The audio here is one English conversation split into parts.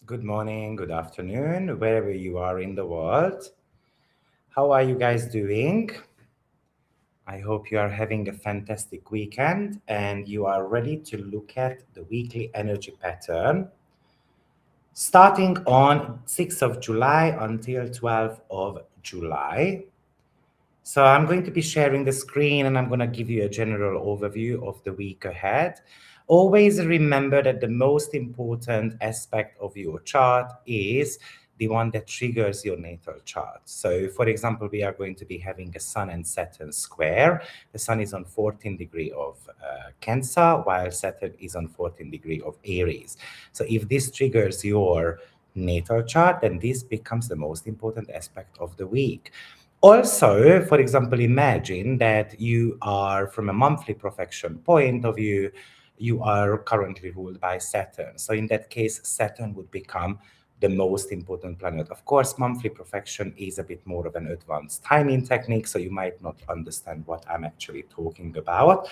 Good morning, good afternoon, wherever you are in the world. How are you guys doing? I hope you are having a fantastic weekend and you are ready to look at the weekly energy pattern starting on 6th of July until 12th of July. So I'm going to be sharing the screen and I'm going to give you a general overview of the week ahead. Always remember that the most important aspect of your chart is the one that triggers your natal chart. So for example, we are going to be having a Sun and Saturn square. The Sun is on 14 degree of Cancer, while Saturn is on 14 degree of Aries. So if this triggers your natal chart, then this becomes the most important aspect of the week. Also, for example, imagine that you are, from a monthly profection point of view, you are currently ruled by Saturn. So in that case, Saturn would become the most important planet. Of course, monthly profection is a bit more of an advanced timing technique, so you might not understand what I'm actually talking about,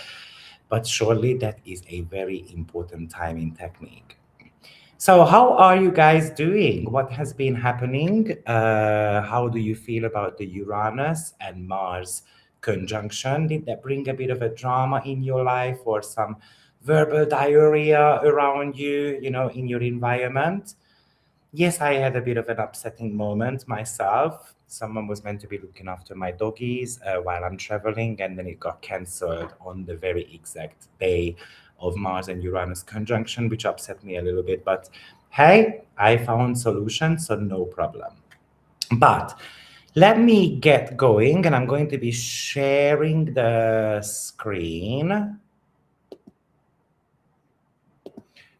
but surely that is a very important timing technique. So, how are you guys doing? What has been happening? How do you feel about the Uranus and Mars conjunction? Did that bring a bit of a drama in your life or some verbal diarrhea around you, in your environment? Yes, I had a bit of an upsetting moment myself. Someone was meant to be looking after my doggies while I'm traveling, and then it got cancelled on the very exact day of Mars and Uranus conjunction, which upset me a little bit. But hey, I found solutions, so no problem. But let me get going, and I'm going to be sharing the screen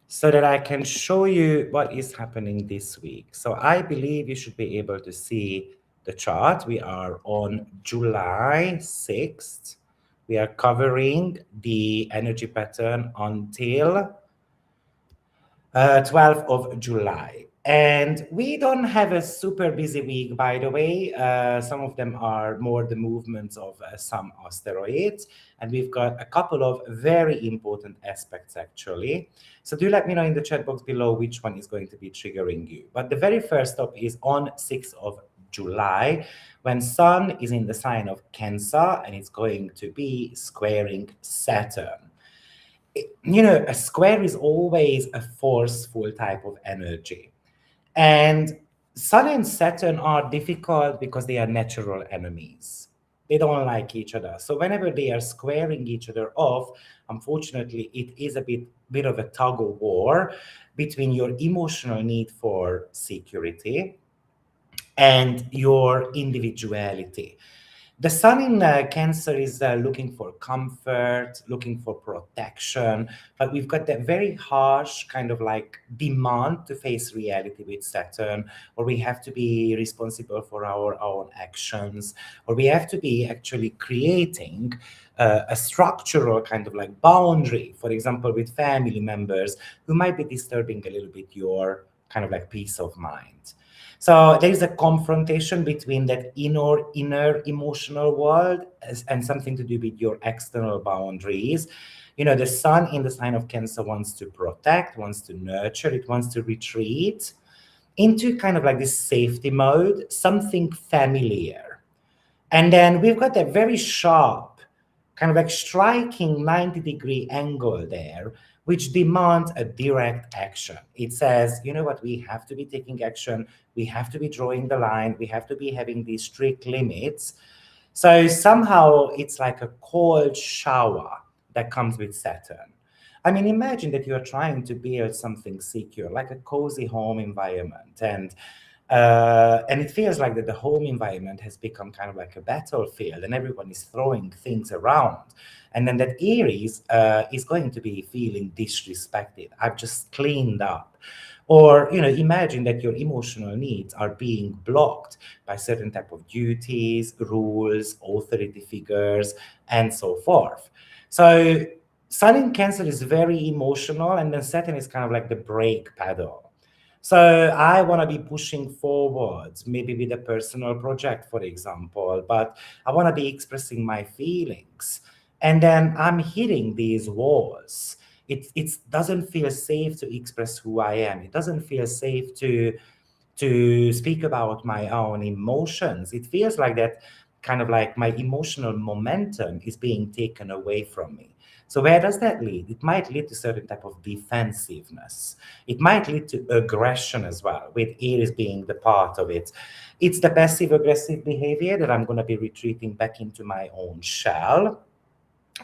so that I can show you what is happening this week. So I believe you should be able to see the chart. We are on July 6th. We are covering the energy pattern until 12th of July. And we don't have a super busy week, by the way. Some of them are more the movements of some asteroids. And we've got a couple of very important aspects, actually. So do let me know in the chat box below which one is going to be triggering you. But the very first stop is on 6th of July, when Sun is in the sign of Cancer and it's going to be squaring Saturn. A square is always a forceful type of energy. And Sun and Saturn are difficult because they are natural enemies. They don't like each other. So whenever they are squaring each other off, unfortunately, it is a bit of a tug of war between your emotional need for security and your individuality. The sun in Cancer is looking for comfort, looking for protection, but we've got that very harsh kind of like demand to face reality with Saturn, or we have to be responsible for our own actions, or we have to be actually creating a structural kind of like boundary, for example, with family members who might be disturbing a little bit your kind of like peace of mind. So there is a confrontation between that inner emotional world and something to do with your external boundaries. The sun in the sign of Cancer wants to protect, wants to nurture, it wants to retreat into kind of like this safety mode, something familiar. And then we've got that very sharp, kind of like striking 90-degree angle there, which demands a direct action. It says, you know what, we have to be taking action, we have to be drawing the line, we have to be having these strict limits. So somehow it's like a cold shower that comes with Saturn. I mean, imagine that you're trying to build something secure, like a cozy home environment, and it feels like that the home environment has become kind of like a battlefield and everyone is throwing things around. And then that Aries is going to be feeling disrespected. I've just cleaned up. Or, imagine that your emotional needs are being blocked by certain type of duties, rules, authority figures, and so forth. So Sun in Cancer is very emotional, and then Saturn is kind of like the brake pedal. So I want to be pushing forwards, maybe with a personal project, for example, but I want to be expressing my feelings. And then I'm hitting these walls. it doesn't feel safe to express who I am. It doesn't feel safe to speak about my own emotions. It feels like that kind of like my emotional momentum is being taken away from me. So where does that lead? It might lead to certain type of defensiveness. It might lead to aggression as well, with Aries being the part of it. It's the passive aggressive behavior that I'm going to be retreating back into my own shell,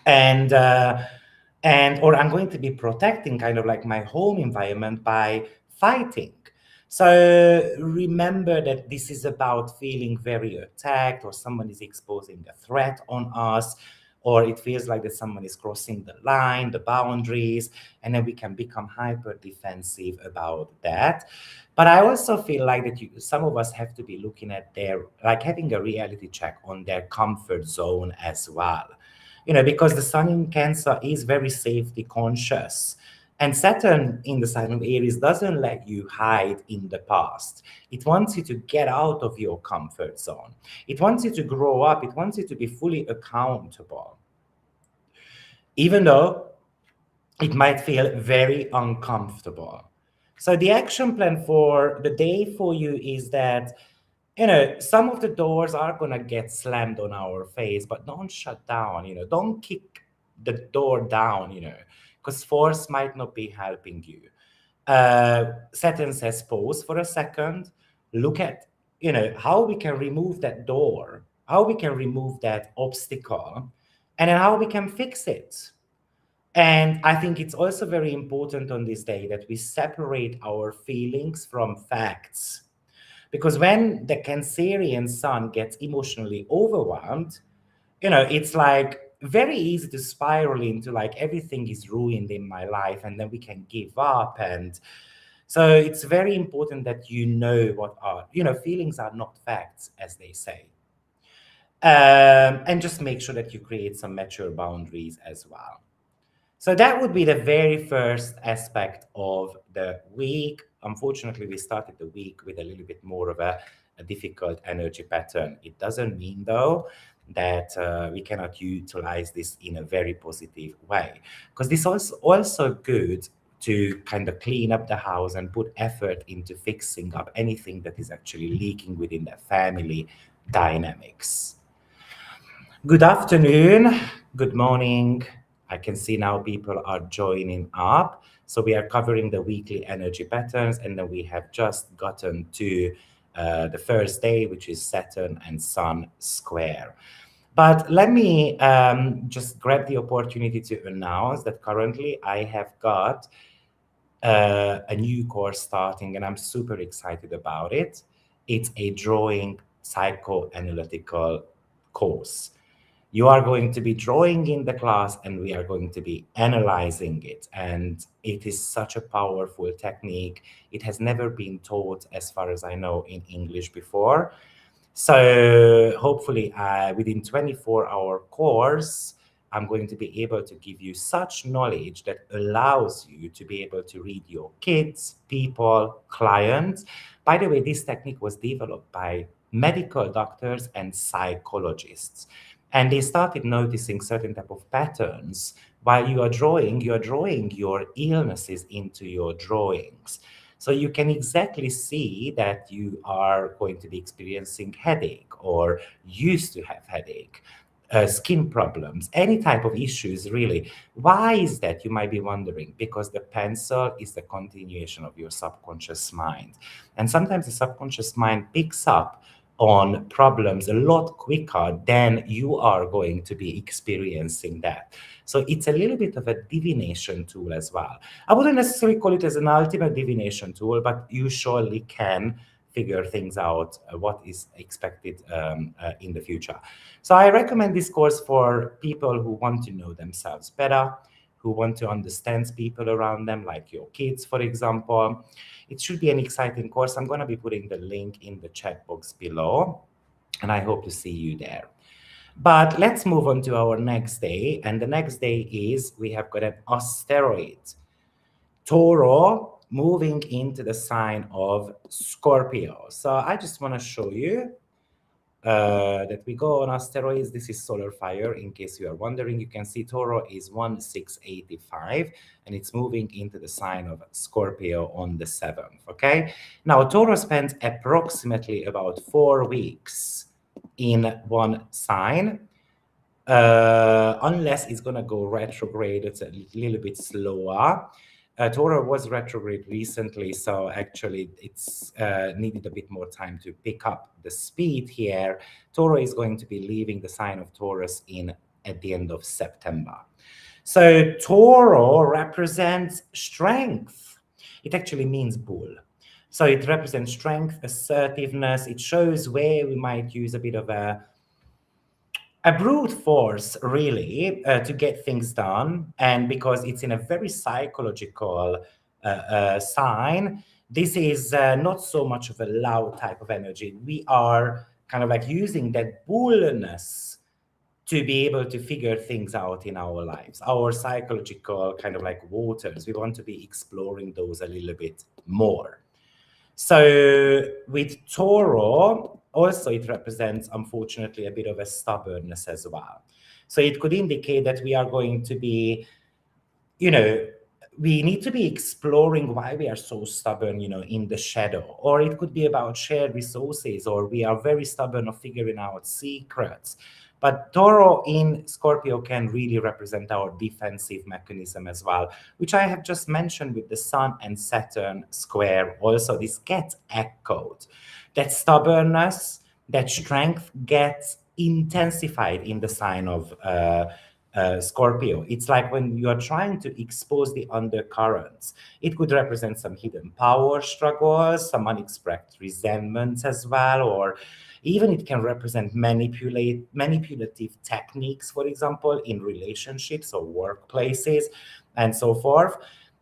and or I'm going to be protecting kind of like my home environment by fighting. So remember that this is about feeling very attacked, or someone is exposing a threat on us, or it feels like that someone is crossing the line, the boundaries, and then we can become hyper defensive about that. But I also feel like that some of us have to be looking at their, like having a reality check on their comfort zone as well. Because the sun in Cancer is very safety conscious. And Saturn in the sign of Aries doesn't let you hide in the past. It wants you to get out of your comfort zone. It wants you to grow up. It wants you to be fully accountable. Even though it might feel very uncomfortable. So the action plan for the day for you is that, some of the doors are going to get slammed on our face, but don't shut down, don't kick the door down, because force might not be helping you. Saturn says pause for a second, look at, how we can remove that door, how we can remove that obstacle, and then how we can fix it. And I think it's also very important on this day that we separate our feelings from facts. Because when the Cancerian sun gets emotionally overwhelmed, it's like very easy to spiral into like everything is ruined in my life, and then we can give up. And so it's very important that what are, feelings are not facts, as they say. And just make sure that you create some mature boundaries as well. So that would be the very first aspect of the week. Unfortunately, we started the week with a little bit more of a difficult energy pattern. It doesn't mean, though, that we cannot utilize this in a very positive way, because this is also good to kind of clean up the house and put effort into fixing up anything that is actually leaking within the family dynamics. Good afternoon, good morning. I can see now people are joining up. So we are covering the weekly energy patterns, and then we have just gotten to the first day, which is Saturn and Sun square. But let me just grab the opportunity to announce that currently I have got a new course starting, and I'm super excited about it. It's a drawing psychoanalytical course. You are going to be drawing in the class, and we are going to be analyzing it. And it is such a powerful technique. It has never been taught, as far as I know, in English before. So hopefully within 24-hour course, I'm going to be able to give you such knowledge that allows you to be able to read your kids, people, clients. By the way, this technique was developed by medical doctors and psychologists. And they started noticing certain type of patterns. While you are drawing your illnesses into your drawings. So you can exactly see that you are going to be experiencing headache, or used to have headache, skin problems, any type of issues, really. Why is that, you might be wondering? Because the pencil is the continuation of your subconscious mind. And sometimes the subconscious mind picks up on problems a lot quicker than you are going to be experiencing that. So it's a little bit of a divination tool as well. I wouldn't necessarily call it as an ultimate divination tool, but you surely can figure things out, what is expected in the future. So I recommend this course for people who want to know themselves better, who want to understand people around them, like your kids, for example. It should be an exciting course. I'm going to be putting the link in the chat box below, and I hope to see you there. But let's move on to our next day. And the next day is, we have got an asteroid, Toro, moving into the sign of Scorpio. So I just want to show you that we go on asteroids. This is solar fire. In case you are wondering, you can see Toro is 1685 and it's moving into the sign of Scorpio on the 7th. Okay, now Toro spends approximately about 4 weeks in one sign. Unless it's going to go retrograde, it's a little bit slower. Toro was retrograde recently, so actually it's needed a bit more time to pick up the speed here. Toro is going to be leaving the sign of Taurus at the end of September. So Toro represents strength. It actually means bull. So it represents strength, assertiveness. It shows where we might use a bit of a brute force, really, to get things done. And because it's in a very psychological sign, this is not so much of a loud type of energy. We are kind of like using that bullness to be able to figure things out in our lives, our psychological kind of like waters. We want to be exploring those a little bit more. So with Toro, also it represents, unfortunately, a bit of a stubbornness as well. So it could indicate that we are going to be, we need to be exploring why we are so stubborn, in the shadow. Or it could be about shared resources, or we are very stubborn of figuring out secrets. But Toro in Scorpio can really represent our defensive mechanism as well, which I have just mentioned with the Sun and Saturn square. Also, this gets echoed. That stubbornness, that strength gets intensified in the sign of Scorpio. It's like when you are trying to expose the undercurrents. It could represent some hidden power struggles, some unexpressed resentments as well, or even it can represent manipulative techniques, for example, in relationships or workplaces and so forth.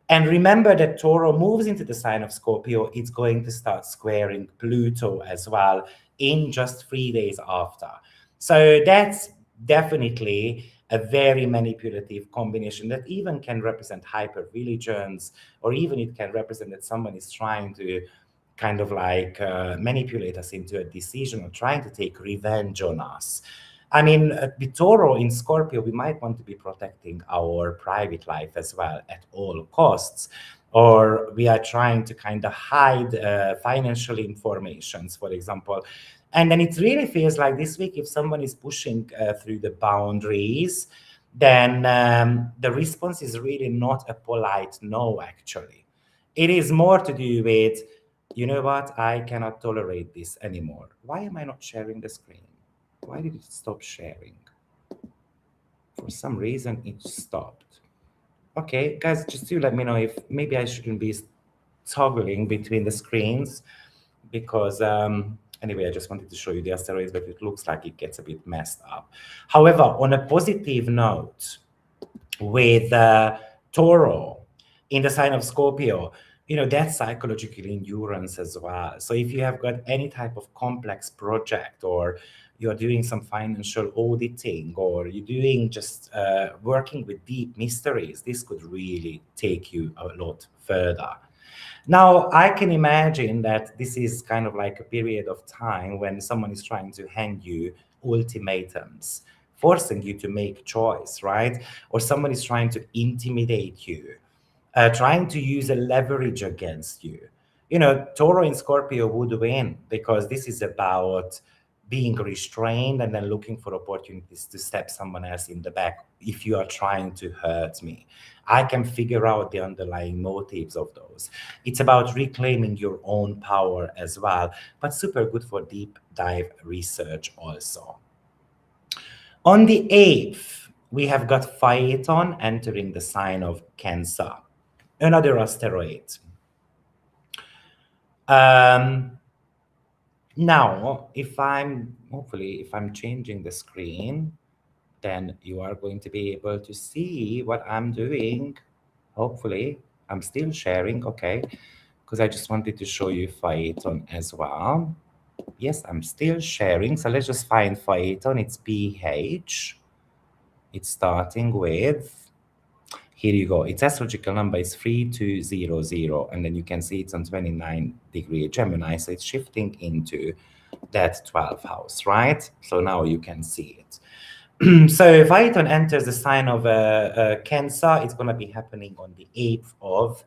And remember that Toro moves into the sign of Scorpio. It's going to start squaring Pluto as well in just 3 days after. So that's definitely a very manipulative combination that even can represent hyper-religions, or even it can represent that someone is trying to kind of like manipulate us into a decision or trying to take revenge on us. I mean, with Toro in Scorpio, we might want to be protecting our private life as well at all costs, or we are trying to kind of hide financial informations, for example. And then it really feels like this week, if someone is pushing through the boundaries, then the response is really not a polite no, actually. It is more to do with, you know what, I cannot tolerate this anymore. Why am I not sharing the screen? Why did it stop sharing? For some reason, it stopped. Okay, guys, just to let me know if maybe I shouldn't be toggling between the screens, because anyway, I just wanted to show you the asteroids, but it looks like it gets a bit messed up. However, on a positive note, with Toro in the sign of Scorpio, that's psychological endurance as well. So if you have got any type of complex project, or you're doing some financial auditing, or you're doing just working with deep mysteries, this could really take you a lot further. Now, I can imagine that this is kind of like a period of time when someone is trying to hand you ultimatums, forcing you to make choice, right? Or someone is trying to intimidate you, trying to use a leverage against you. Toro in Scorpio would win, because this is about being restrained and then looking for opportunities to stab someone else in the back. If you are trying to hurt me, I can figure out the underlying motives of those. It's about reclaiming your own power as well, but super good for deep dive research also. On the 8th, we have got Phaeton entering the sign of Cancer, another asteroid. Now, if I'm changing the screen, then you are going to be able to see what I'm doing. Hopefully, I'm still sharing, okay? Because I just wanted to show you Phaeton as well. Yes, I'm still sharing. So let's just find Phaeton. It's PH. It's starting with, here you go. Its astrological number is 3200. And then you can see it's on 29 degree Gemini. So it's shifting into that 12th house, right? So now you can see it. So if Phaeton enters the sign of Cancer, it's going to be happening on the 8th of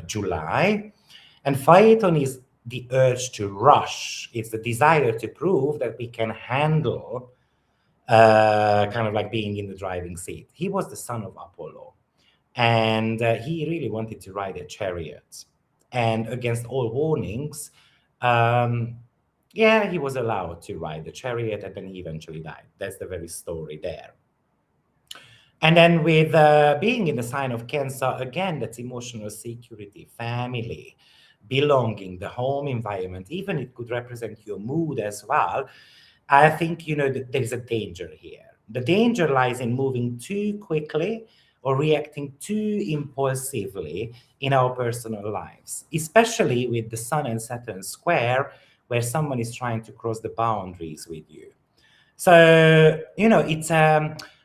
July. And Phaeton is the urge to rush. It's the desire to prove that we can handle kind of like being in the driving seat. He was the son of Apollo, and he really wanted to ride a chariot. And against all warnings, um, yeah, he was allowed to ride the chariot, and then he eventually died. That's the very story there. And then with being in the sign of Cancer, again, that's emotional security, family, belonging, the home environment, even it could represent your mood as well. I think, there is a danger here. The danger lies in moving too quickly or reacting too impulsively in our personal lives, especially with the Sun and Saturn square, where someone is trying to cross the boundaries with you. So, it's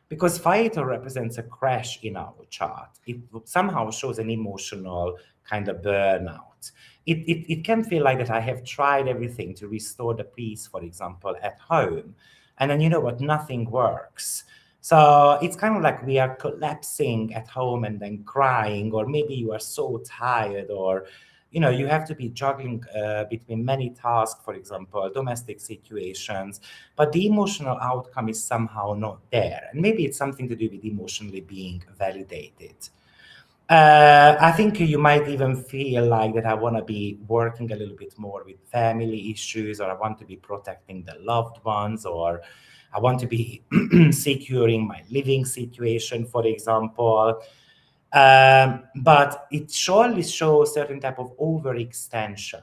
because Phaeton represents a crash in our chart. It somehow shows an emotional kind of burnout. It can feel like that I have tried everything to restore the peace, for example, at home. And then, you know what, nothing works. So it's kind of like we are collapsing at home and then crying, or maybe you are so tired, or you have to be juggling between many tasks, for example, domestic situations, but the emotional outcome is somehow not there. And maybe it's something to do with emotionally being validated. I think you might even feel like that I want to be working a little bit more with family issues, or I want to be protecting the loved ones, or I want to be securing my living situation, for example. But it surely shows certain type of overextension,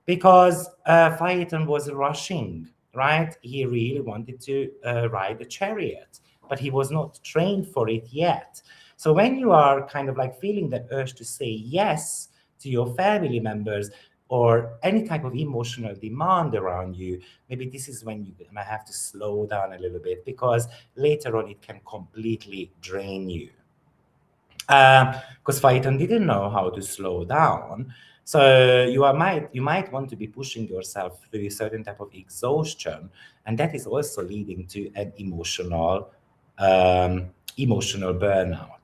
because Phaeton was rushing, right? He really wanted to ride a chariot, but he was not trained for it yet. So when you are kind of like feeling that urge to say yes to your family members or any type of emotional demand around you, maybe this is when you're gonna have to slow down a little bit, because later on it can completely drain you. Because Phaeton didn't know how to slow down. So you might want to be pushing yourself through a certain type of exhaustion, and that is also leading to an emotional burnout.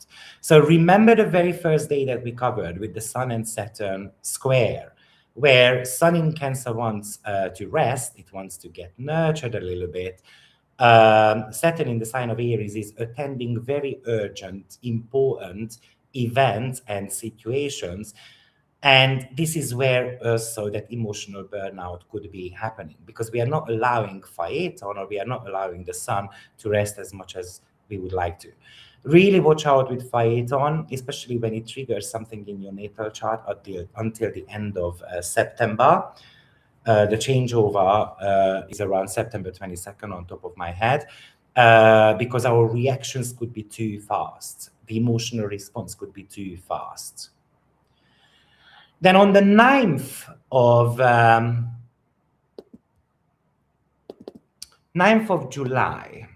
So remember the very first day that we covered with the Sun and Saturn square, where Sun in Cancer wants to rest, it wants to get nurtured a little bit. Saturn in the sign of Aries is attending very urgent, important events and situations. And this is where also that emotional burnout could be happening, because we are not allowing Phaeton, or we are not allowing the Sun to rest as much as we would like to. Really watch out with Phaeton, especially when it triggers something in your natal chart until the end of September. The changeover is around September 22nd on top of my head, because our reactions could be too fast. The emotional response could be too fast. Then on the 9th of July,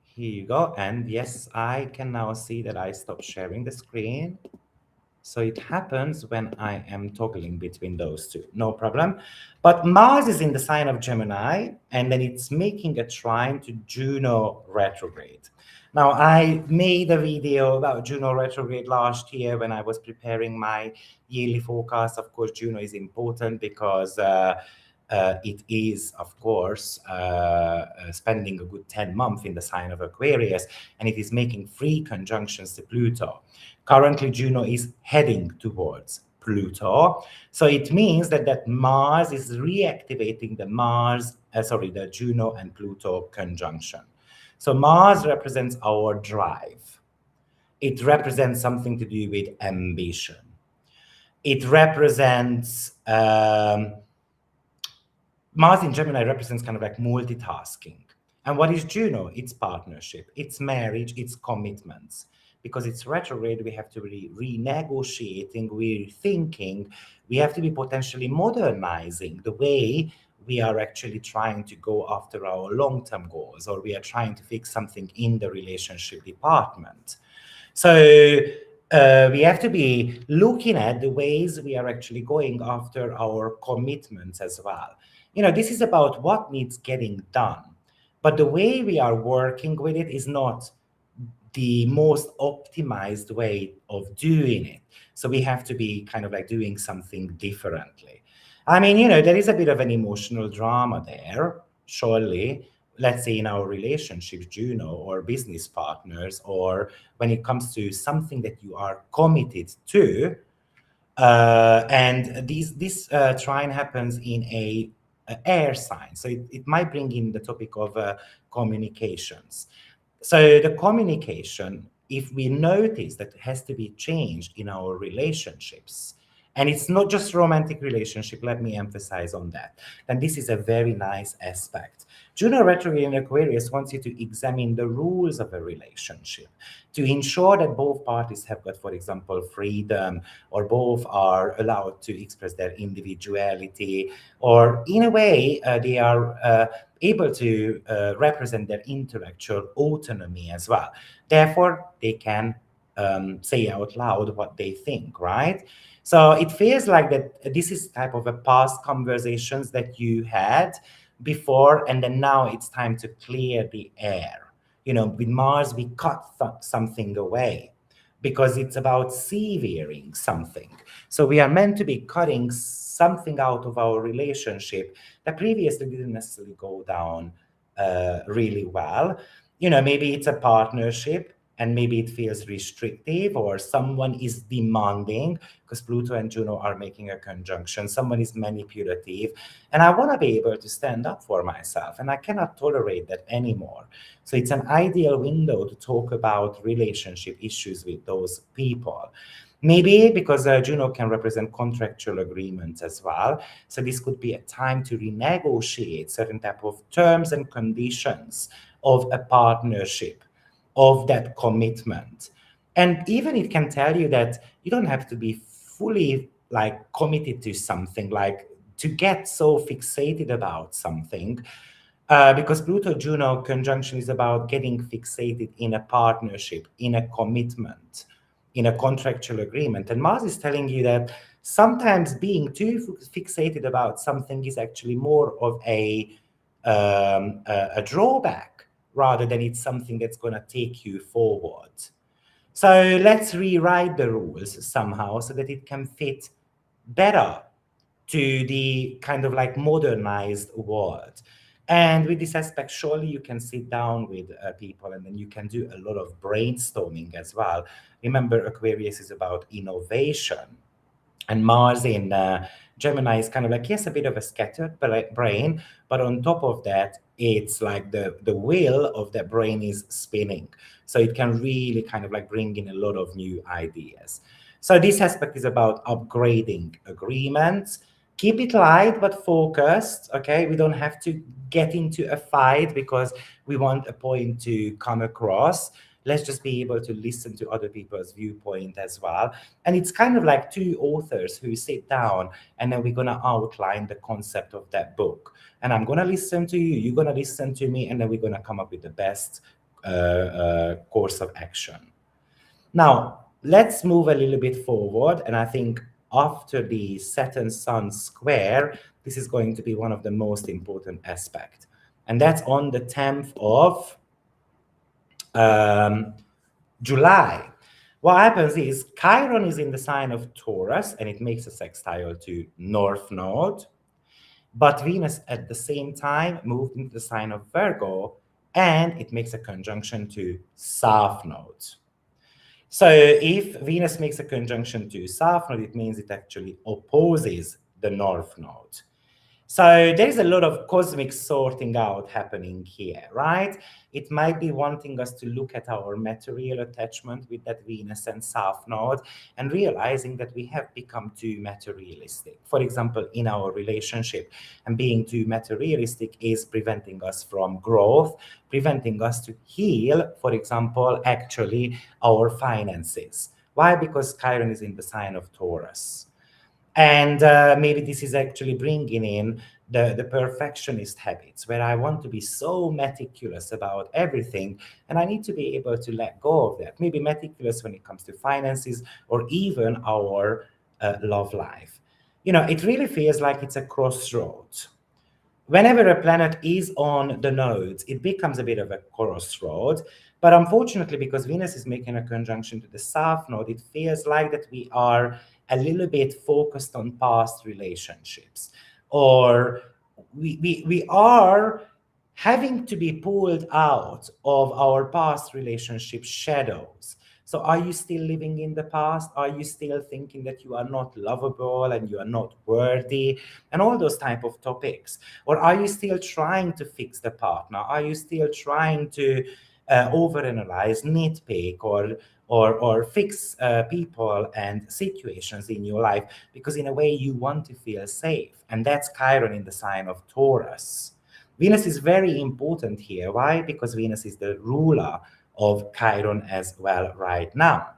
here you go. And yes, I can now see that I stopped sharing the screen. So it happens when I am toggling between those two, no problem. But Mars is in the sign of Gemini, and then it's making a trine to Juno retrograde. Now, I made a video about Juno retrograde last year when I was preparing my yearly forecast. Of course, Juno is important because it is, of course, spending a good 10 months in the sign of Aquarius, and it is making 3 conjunctions to Pluto. Currently, Juno is heading towards Pluto. So it means that Mars is reactivating the Juno and Pluto conjunction. So Mars represents our drive. It represents something to do with ambition. It represents Mars in Gemini represents kind of like multitasking. And what is Juno? It's partnership, it's marriage, it's commitments. Because it's retrograde, we have to be renegotiating, rethinking, we have to be potentially modernizing the way we are actually trying to go after our long-term goals, or we are trying to fix something in the relationship department. So we have to be looking at the ways we are actually going after our commitments as well. This is about what needs getting done, but the way we are working with it is not the most optimized way of doing it. So we have to be kind of like doing something differently. I mean, there is a bit of an emotional drama there, surely. Let's say in our relationships, or business partners, or when it comes to something that you are committed to. And this trine happens in a air sign. So it might bring in the topic of communications. So the communication, if we notice that has to be changed in our relationships, and it's not just romantic relationship, let me emphasize on that, then this is a very nice aspect. Juno retrograde in Aquarius wants you to examine the rules of a relationship to ensure that both parties have got, for example, freedom, or both are allowed to express their individuality, or in a way, they are able to represent their intellectual autonomy as well. Therefore, they can say out loud what they think, right? So it feels like that this is type of a past conversations that you had before, and then now it's time to clear the air. With Mars, we cut something away because it's about severing something. So we are meant to be cutting something out of our relationship that previously didn't necessarily go down really well. Maybe it's a partnership and maybe it feels restrictive, or someone is demanding because Pluto and Juno are making a conjunction. Someone is manipulative, and I want to be able to stand up for myself, and I cannot tolerate that anymore. So it's an ideal window to talk about relationship issues with those people. Maybe because Juno can represent contractual agreements as well. So this could be a time to renegotiate certain type of terms and conditions of a partnership, of that commitment. And even it can tell you that you don't have to be fully like committed to something, like to get so fixated about something, because Pluto Juno conjunction is about getting fixated in a partnership, in a commitment, in a contractual agreement. And Mars is telling you that sometimes being too fixated about something is actually more of a drawback, rather than it's something that's going to take you forward. So let's rewrite the rules somehow so that it can fit better to the kind of like modernized world. And with this aspect, surely you can sit down with people, and then you can do a lot of brainstorming as well. Remember, Aquarius is about innovation, and Mars in Gemini is kind of like, yes, a bit of a scattered brain, but on top of that, it's like the wheel of that brain is spinning. So it can really kind of like bring in a lot of new ideas. So this aspect is about upgrading agreements. Keep it light but focused, okay? We don't have to get into a fight because we want a point to come across. Let's just be able to listen to other people's viewpoint as well. And it's kind of like two authors who sit down, and then we're going to outline the concept of that book. And I'm going to listen to you, you're going to listen to me, and then we're going to come up with the best course of action. Now, let's move a little bit forward. And I think after the Saturn-Sun square, this is going to be one of the most important aspects. And that's on the 10th of July. What happens is Chiron is in the sign of Taurus, and it makes a sextile to North Node. But Venus at the same time moved into the sign of Virgo, and it makes a conjunction to South Node. So if Venus makes a conjunction to South Node, it means it actually opposes the North Node. So there's a lot of cosmic sorting out happening here, right? It might be wanting us to look at our material attachment with that Venus and South Node, and realizing that we have become too materialistic. For example, in our relationship, and being too materialistic is preventing us from growth, preventing us to heal, for example, actually our finances. Why? Because Chiron is in the sign of Taurus. And maybe this is actually bringing in the perfectionist habits where I want to be so meticulous about everything, and I need to be able to let go of that. Maybe meticulous when it comes to finances or even our love life. It really feels like it's a crossroads. Whenever a planet is on the nodes, it becomes a bit of a crossroad. But unfortunately, because Venus is making a conjunction to the South Node, it feels like that we are a little bit focused on past relationships, or we are having to be pulled out of our past relationship shadows. So are you still living in the past? Are you still thinking that you are not lovable and you are not worthy and all those type of topics? Or are you still trying to fix the partner? Are you still trying to overanalyze, nitpick, or fix people and situations in your life because in a way you want to feel safe? And that's Chiron in the sign of Taurus. Venus is very important here. Why? Because Venus is the ruler of Chiron as well right now.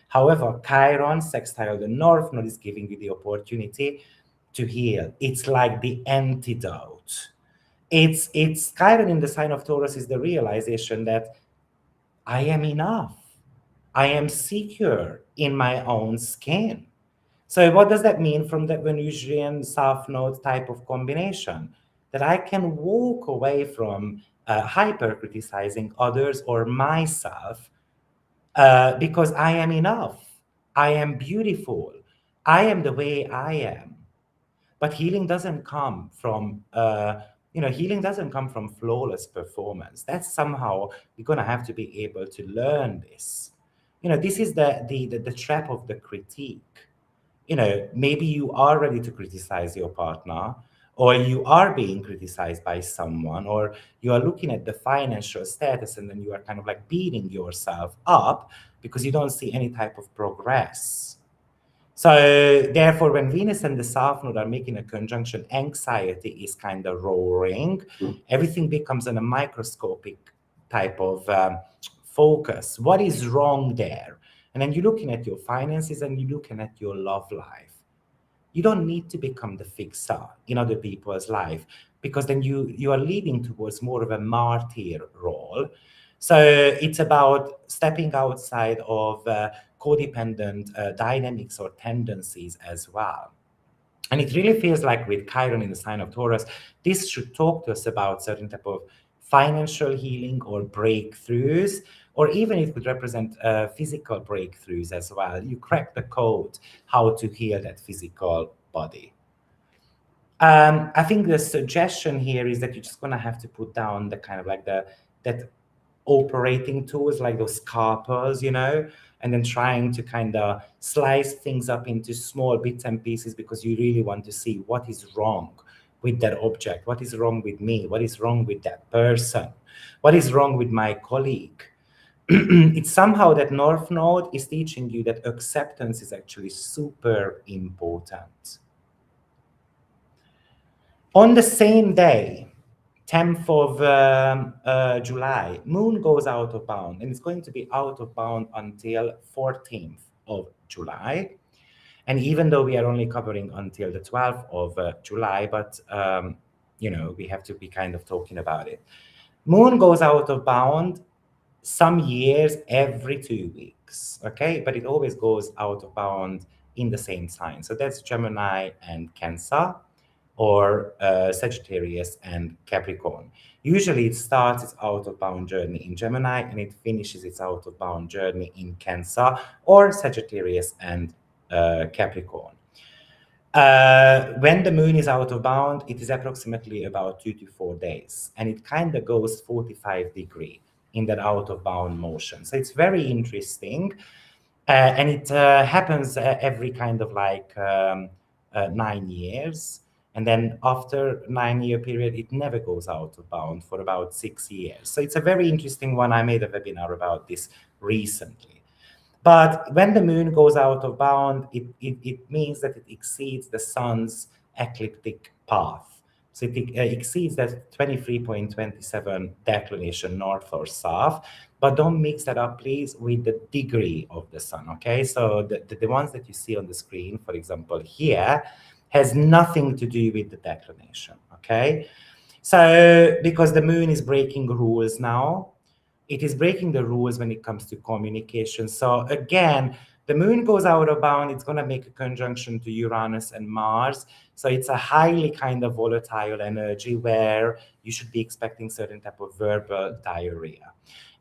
However, Chiron sextile the North Node is giving you the opportunity to heal. It's like the antidote. It's Chiron in the sign of Taurus is the realization that I am enough. I am secure in my own skin. So what does that mean from the Venusian South Node type of combination? That I can walk away from hyper criticizing others or myself because I am enough. I am beautiful. I am the way I am. But healing doesn't come from healing doesn't come from flawless performance. That's somehow we're going to have to be able to learn this. This is the trap of the critique. Maybe you are ready to criticize your partner, or you are being criticized by someone, or you are looking at the financial status and then you are kind of like beating yourself up because you don't see any type of progress. So therefore, when Venus and the South Node are making a conjunction, anxiety is kind of roaring. Everything becomes in a microscopic type of focus. What is wrong there? And then you're looking at your finances and you're looking at your love life. You don't need to become the fixer in other people's life, because then you are leading towards more of a martyr role. So it's about stepping outside of codependent dynamics or tendencies as well. And it really feels like with Chiron in the sign of Taurus, this should talk to us about certain type of financial healing or breakthroughs, or even it could represent physical breakthroughs as well. You crack the code how to heal that physical body. I think the suggestion here is that you're just going to have to put down the kind of like that operating tools like those scalpels, and then trying to kind of slice things up into small bits and pieces because you really want to see what is wrong with that object, what is wrong with me, what is wrong with that person, what is wrong with my colleague. It's somehow that North Node is teaching you that acceptance is actually super important. On the same day, 10th of July, Moon goes out of bound, and it's going to be out of bound until 14th of July. And even though we are only covering until the 12th of July, but we have to be kind of talking about it. Moon goes out of bound some years every 2 weeks, okay? But it always goes out of bound in the same sign. So that's Gemini and Cancer, or Sagittarius and Capricorn. Usually it starts its out-of-bound journey in Gemini and it finishes its out-of-bound journey in Cancer or Sagittarius and Capricorn. When the moon is out of bound, it is approximately about 2 to 4 days, and it kind of goes 45 degrees in that out-of-bound motion. So it's very interesting, and it happens every kind of like 9 years. And then after 9-year period, it never goes out of bound for about 6 years. So it's a very interesting one. I made a webinar about this recently. But when the moon goes out of bound, it means that it exceeds the sun's ecliptic path. So it exceeds that 23.27 declination north or south. But don't mix that up, please, with the degree of the sun, okay? So the ones that you see on the screen, for example, here, has nothing to do with the declination, okay? So, because the moon is breaking rules now, it is breaking the rules when it comes to communication. So again, the moon goes out of bound, it's going to make a conjunction to Uranus and Mars. So it's a highly kind of volatile energy where you should be expecting certain type of verbal diarrhea.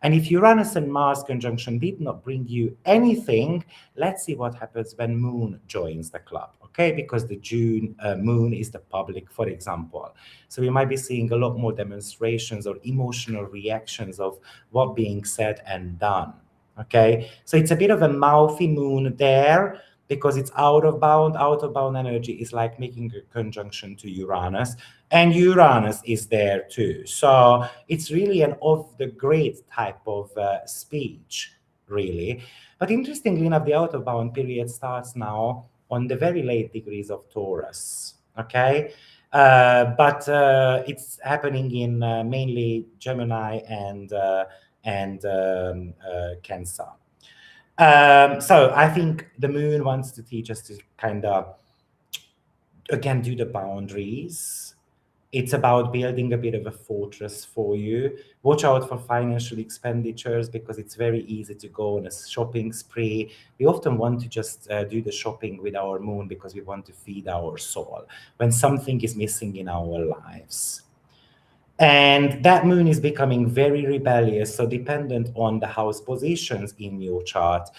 And if Uranus and Mars conjunction did not bring you anything, let's see what happens when Moon joins the club, okay? Because the June Moon is the public, for example. So we might be seeing a lot more demonstrations or emotional reactions of what being said and done, okay? So it's a bit of a mouthy Moon there, because it's out of bound. Out of bound energy is like making a conjunction to Uranus, and Uranus is there too. So it's really an off the grid type of speech, really. But interestingly enough, the out of bound period starts now on the very late degrees of Taurus, okay? But it's happening in mainly Gemini and Cancer. So I think the moon wants to teach us to kind of, again, do the boundaries. It's about building a bit of a fortress for you. Watch out for financial expenditures, because it's very easy to go on a shopping spree. We often want to just do the shopping with our moon because we want to feed our soul when something is missing in our lives. And that moon is becoming very rebellious. So dependent on the house positions in your chart,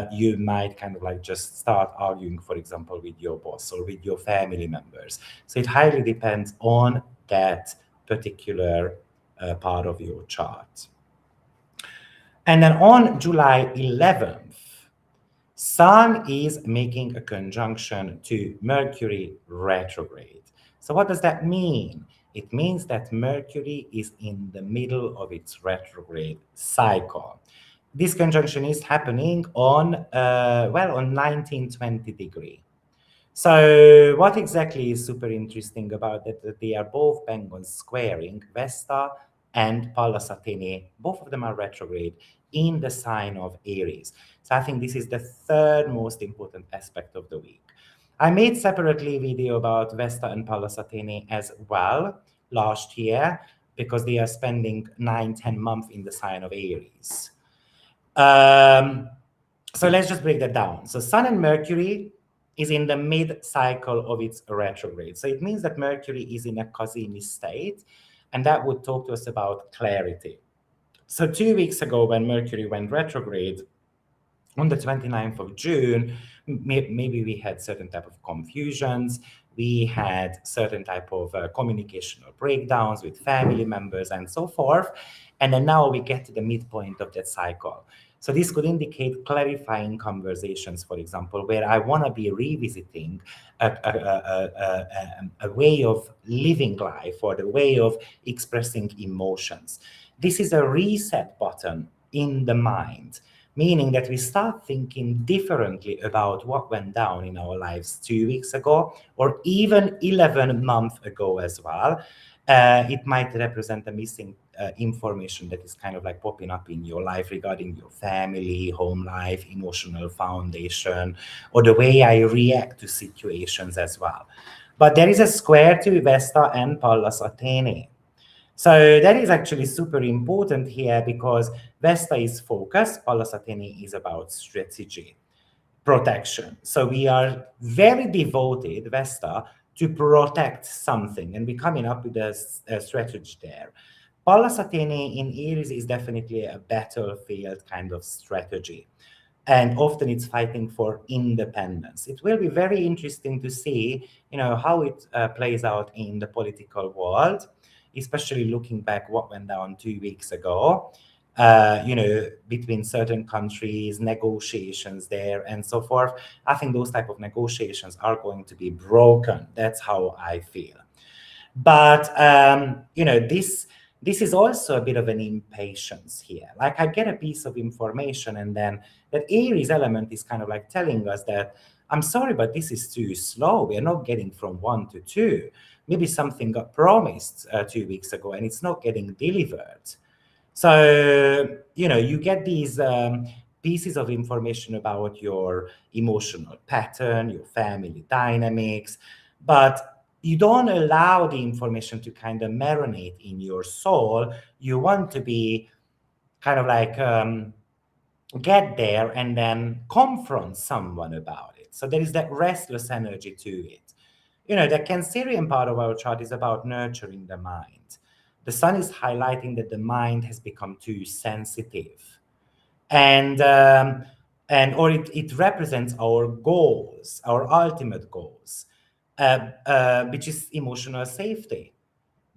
you might kind of like just start arguing, for example, with your boss or with your family members. So it highly depends on that particular part of your chart. And then on July 11th, Sun is making a conjunction to Mercury retrograde. So what does that mean? It means that Mercury is in the middle of its retrograde cycle. This conjunction is happening on, on 1920 degree. So what exactly is super interesting about it, that they are both bang on squaring Vesta and Pallas Athene. Both of them are retrograde in the sign of Aries. So I think this is the third most important aspect of the week. I made separately video about Vesta and Pallas Athene as well last year, because they are spending 9-10 months in the sign of Aries. So let's just break that down. So Sun and Mercury is in the mid-cycle of its retrograde. So it means that Mercury is in a Cazimi state, and that would talk to us about clarity. So 2 weeks ago, when Mercury went retrograde, on the 29th of June, maybe we had certain type of confusions. We had certain type of communicational breakdowns with family members and so forth. And then now we get to the midpoint of that cycle. So this could indicate clarifying conversations, for example, where I want to be revisiting a way of living life or the way of expressing emotions. This is a reset button in the mind, meaning that we start thinking differently about what went down in our lives 2 weeks ago, or even 11 months ago as well. It might represent a missing information that is kind of like popping up in your life regarding your family, home life, emotional foundation, or the way I react to situations as well. But there is a square to Vesta and Pallas Athene. So that is actually super important here, because Vesta is focus, Pallas Athene is about strategy, protection. So we are very devoted, Vesta, to protect something, and we're coming up with a strategy there. Pallas Athene in Aries is definitely a battlefield kind of strategy. And often it's fighting for independence. It will be very interesting to see, how it plays out in the political world, especially looking back what went down 2 weeks ago, between certain countries, negotiations there and so forth. I think those type of negotiations are going to be broken. That's how I feel. But, this is also a bit of an impatience here. Like, I get a piece of information, and then that Aries element is kind of like telling us that, I'm sorry, but this is too slow. We are not getting from 1 to 2. Maybe something got promised 2 weeks ago and it's not getting delivered. So, you get these pieces of information about your emotional pattern, your family dynamics, but you don't allow the information to kind of marinate in your soul. You want to be kind of like get there and then confront someone about it. So there is that restless energy to it. The Cancerian part of our chart is about nurturing the mind. The sun is highlighting that the mind has become too sensitive, and or it represents our goals, our ultimate goals, which is emotional safety.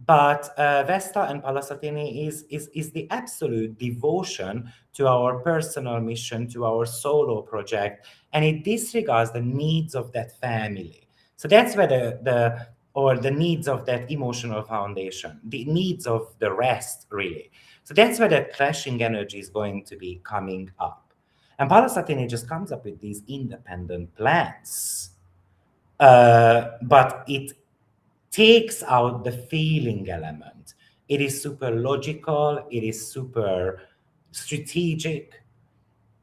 But Vesta and Palasatini is the absolute devotion to our personal mission, to our solo project, and it disregards the needs of that family. So that's where the needs of that emotional foundation, the needs of the rest, really. So that's where that clashing energy is going to be coming up. And Palasatini just comes up with these independent plans. But it takes out the feeling element. It is super logical, it is super strategic.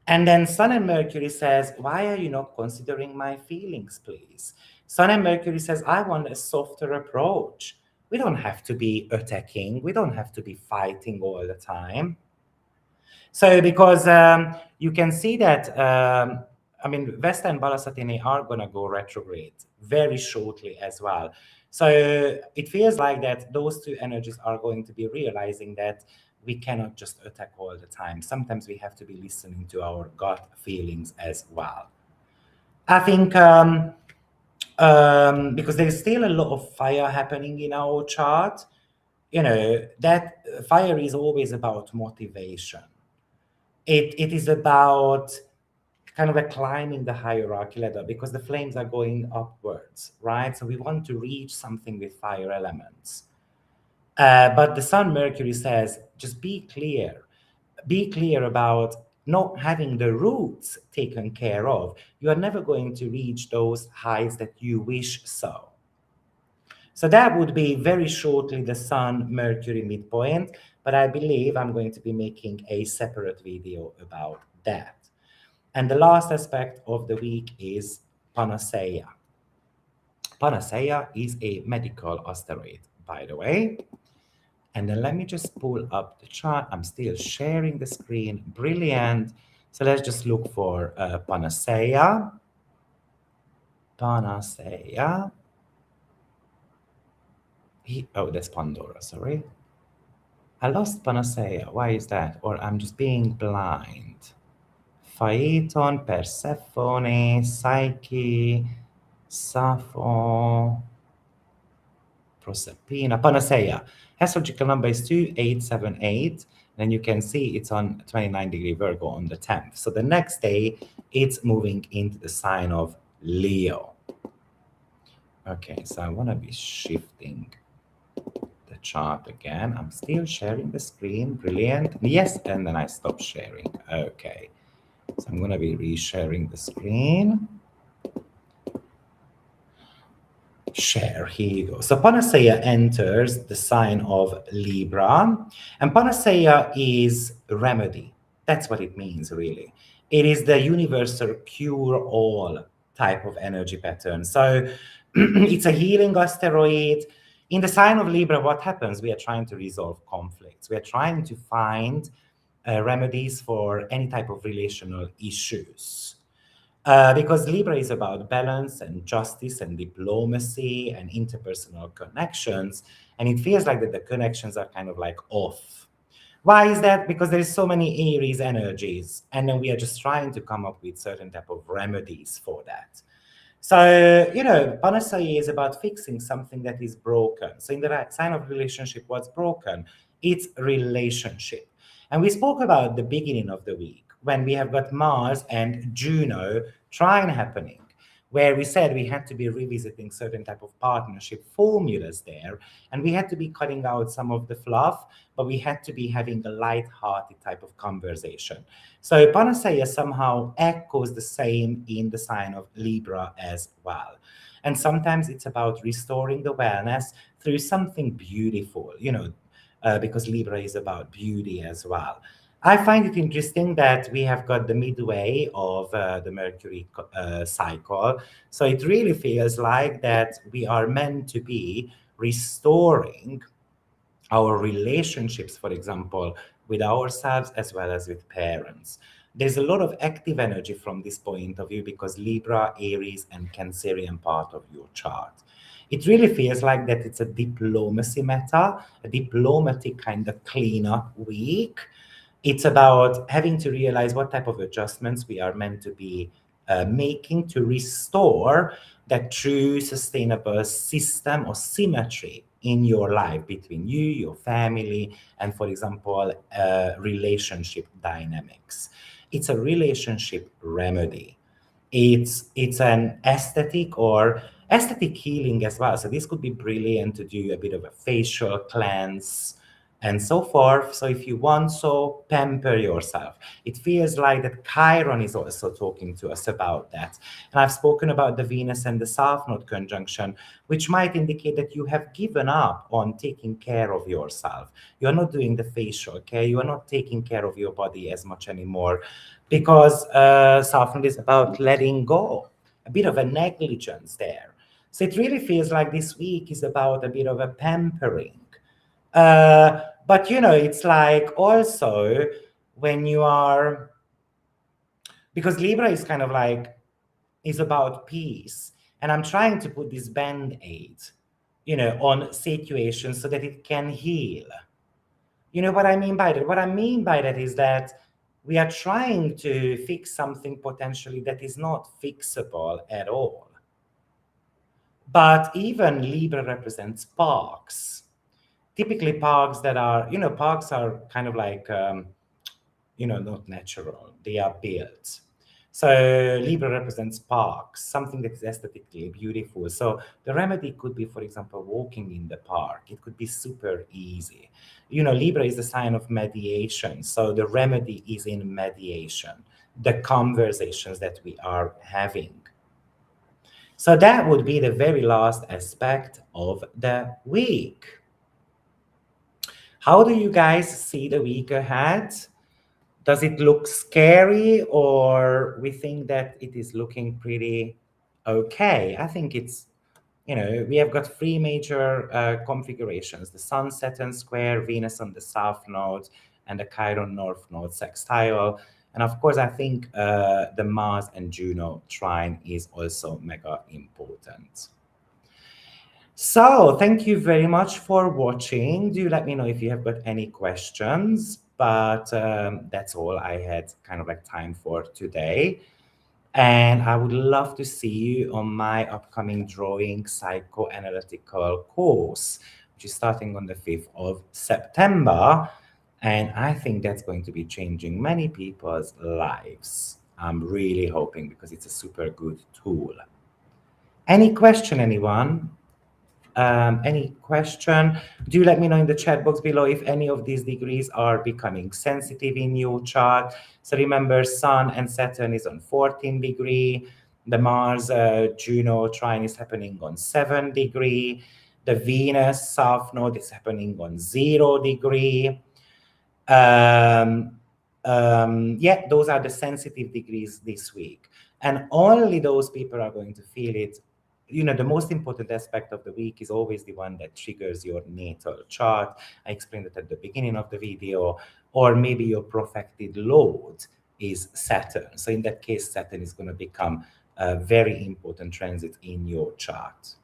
And then Sun and Mercury says, why are you not considering my feelings, please? Sun and Mercury says, I want a softer approach. We don't have to be attacking, we don't have to be fighting all the time. So because you can see that, Vesta and Balasatini are going to go retrograde very shortly as well. So it feels like that those two energies are going to be realizing that we cannot just attack all the time. Sometimes we have to be listening to our gut feelings as well. I think because there is still a lot of fire happening in our chart, that fire is always about motivation. It is about kind of climbing the hierarchy ladder because the flames are going upwards, right? So we want to reach something with fire elements. But the Sun Mercury says, just be clear. Be clear about not having the roots taken care of. You are never going to reach those heights that you wish so. So that would be very shortly the Sun Mercury midpoint, but I believe I'm going to be making a separate video about that. And the last aspect of the week is Panacea. Panacea is a medical asteroid, by the way. And then let me just pull up the chart. I'm still sharing the screen. Brilliant. So let's just look for Panacea. Panacea. Oh, that's Pandora, sorry. I lost Panacea. Why is that? Or I'm just being blind. Phaeton, Persephone, Psyche, Sappho, Proserpina, Panacea. Astrological number is 2878. And you can see it's on 29-degree Virgo on the 10th. So the next day, it's moving into the sign of Leo. Okay, so I want to be shifting the chart again. I'm still sharing the screen. Brilliant. Yes, and then I stop sharing. Okay. So I'm going to be resharing the screen. Share, here you go. So Panacea enters the sign of Libra, and Panacea is remedy. That's what it means, really. It is the universal cure-all type of energy pattern. So it's a healing asteroid. In the sign of Libra, what happens? We are trying to resolve conflicts. We are trying to find remedies for any type of relational issues. Because Libra is about balance and justice and diplomacy and interpersonal connections, and it feels like that the connections are kind of like off. Why is that? Because there's so many Aries energies, and then we are just trying to come up with certain type of remedies for that. So, Panacea is about fixing something that is broken. So in the sign of relationship, what's broken? It's relationship. And we spoke about the beginning of the week when we have got Mars and Juno trine happening, where we said we had to be revisiting certain type of partnership formulas there, and we had to be cutting out some of the fluff, but we had to be having a light-hearted type of conversation. So Panacea somehow echoes the same in the sign of Libra as well. And sometimes it's about restoring the wellness through something beautiful, because Libra is about beauty as well. I find it interesting that we have got the midway of the Mercury cycle. So it really feels like that we are meant to be restoring our relationships, for example, with ourselves as well as with parents. There's a lot of active energy from this point of view because Libra, Aries, and Cancerian part of your chart. It really feels like that it's a diplomacy meta, a diplomatic kind of cleanup week. It's about having to realize what type of adjustments we are meant to be making to restore that true sustainable system or symmetry in your life between you, your family, and, for example, relationship dynamics. It's a relationship remedy. It's an aesthetic healing as well. So this could be brilliant to do a bit of a facial cleanse and so forth. So if you want, so pamper yourself. It feels like that Chiron is also talking to us about that. And I've spoken about the Venus and the South Node conjunction, which might indicate that you have given up on taking care of yourself. You're not doing the facial care. You are not taking care of your body as much anymore because South Node is about letting go, a bit of a negligence there. So it really feels like this week is about a bit of a pampering. But it's like also when you are, because Libra is kind of like, is about peace. And I'm trying to put this band-aid, on situations so that it can heal. You know what I mean by that? What I mean by that is that we are trying to fix something potentially that is not fixable at all. But even Libra represents parks. Typically parks that are, parks are kind of like, not natural. They are built. So Libra represents parks, something that is aesthetically beautiful. So the remedy could be, for example, walking in the park. It could be super easy. Libra is the sign of mediation. So the remedy is in mediation, the conversations that we are having. So that would be the very last aspect of the week. How do you guys see the week ahead? Does it look scary, or we think that it is looking pretty okay? I think it's, we have got three major configurations: the Sun, Saturn square, Venus on the South Node, and the Chiron North Node sextile. And of course, I think the Mars and Juno trine is also mega important. So thank you very much for watching. Do let me know if you have got any questions, but that's all I had kind of like time for today. And I would love to see you on my upcoming drawing psychoanalytical course, which is starting on the 5th of September. And I think that's going to be changing many people's lives. I'm really hoping, because it's a super good tool. Any question, anyone? Any question? Do let me know in the chat box below if any of these degrees are becoming sensitive in your chart. So remember, Sun and Saturn is on 14 degree. The Mars Juno trine is happening on 7 degree. The Venus South Node is happening on 0 degree. Yeah, those are the sensitive degrees this week. And only those people are going to feel it. The most important aspect of the week is always the one that triggers your natal chart. I explained it at the beginning of the video. Or maybe your profected lord is Saturn. So in that case, Saturn is going to become a very important transit in your chart.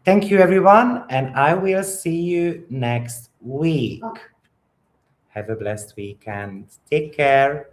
Thank you, everyone, and I will see you next week. Have a blessed weekend. Take care.